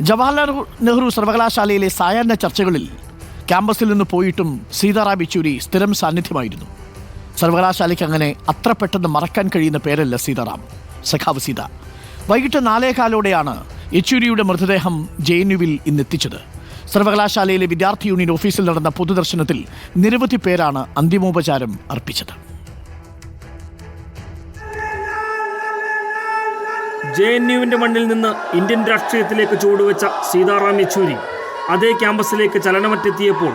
ജവഹർലാൽ നെഹ്റു സർവകലാശാലയിലെ സായാഹ്ന ചർച്ചകളിൽ ക്യാമ്പസിൽ നിന്ന് പോയിട്ടും സീതാറാം യെച്ചൂരി സ്ഥിരം സാന്നിധ്യമായിരുന്നു. സർവകലാശാലയ്ക്ക് അങ്ങനെ അത്ര പെട്ടെന്ന് മറക്കാൻ കഴിയുന്ന പേരല്ല സീതാറാം. സഖാവ് സീത. വൈകിട്ട് 4:15 യെച്ചൂരിയുടെ മൃതദേഹം JNUവിൽ ഇന്നെത്തിച്ചത്. സർവകലാശാലയിലെ വിദ്യാർത്ഥി യൂണിയൻ ഓഫീസിൽ നടന്ന പൊതുദർശനത്തിൽ നിരവധി പേരാണ് അന്തിമോപചാരം അർപ്പിച്ചത്. JNUവിന്റെ മണ്ണിൽ നിന്ന് ഇന്ത്യൻ രാഷ്ട്രീയത്തിലേക്ക് ചുവടുവെച്ച സീതാറാം യെച്ചൂരി അതേ ക്യാമ്പസിലേക്ക് ചലനമറ്റെത്തിയപ്പോൾ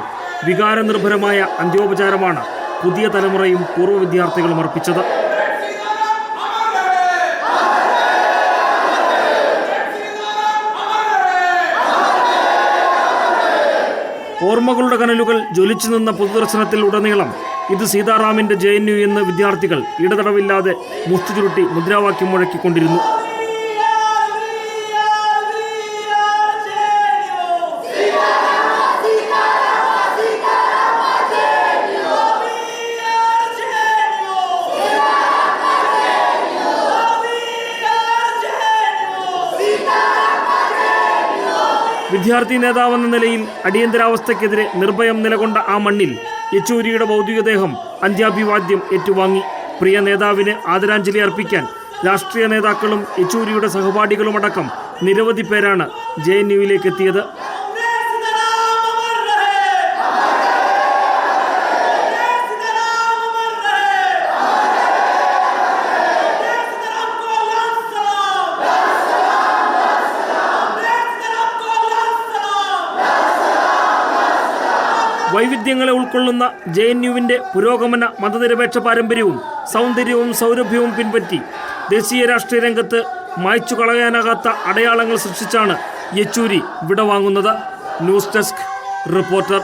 വികാരനിർഭരമായ അന്ത്യോപചാരമാണ് പുതിയ തലമുറയും പൂർവ്വ വിദ്യാർത്ഥികളും അർപ്പിച്ചത്. ഓർമ്മകളുടെ കനലുകൾ ജ്വലിച്ചു നിന്ന പൊതുദർശനത്തിൽ ഉടനീളം ഇത് സീതാറാമിന്റെ JNU എന്ന് വിദ്യാർത്ഥികൾ ഇടതടവില്ലാതെ മുഷ്ടി ചുരുട്ടി മുദ്രാവാക്യം മുഴക്കിക്കൊണ്ടിരുന്നു. വിദ്യാർത്ഥി നേതാവെന്ന നിലയിൽ അടിയന്തരാവസ്ഥയ്ക്കെതിരെ നിർഭയം നിലകൊണ്ട ആ മണ്ണിൽ യെച്ചൂരിയുടെ ഭൗതികദേഹം അന്ത്യാഭിവാദ്യം ഏറ്റുവാങ്ങി. പ്രിയ നേതാവിന് ആദരാഞ്ജലി അർപ്പിക്കാൻ രാഷ്ട്രീയ നേതാക്കളും യെച്ചൂരിയുടെ സഹപാഠികളുമടക്കം നിരവധി പേരാണ് JNUവിലേക്ക് എത്തിയത്. വൈവിധ്യങ്ങളെ ഉൾക്കൊള്ളുന്ന JNUവിന്റെ പുരോഗമന മതനിരപേക്ഷ പാരമ്പര്യവും സൗന്ദര്യവും സൗരഭ്യവും പിൻപറ്റി ദേശീയ രാഷ്ട്രീയ രംഗത്ത് മായ്ച്ചു കളയാനാകാത്ത അടയാളങ്ങൾ സൃഷ്ടിച്ചാണ് യെച്ചൂരി വിടവാങ്ങുന്നത്. News desk reporter.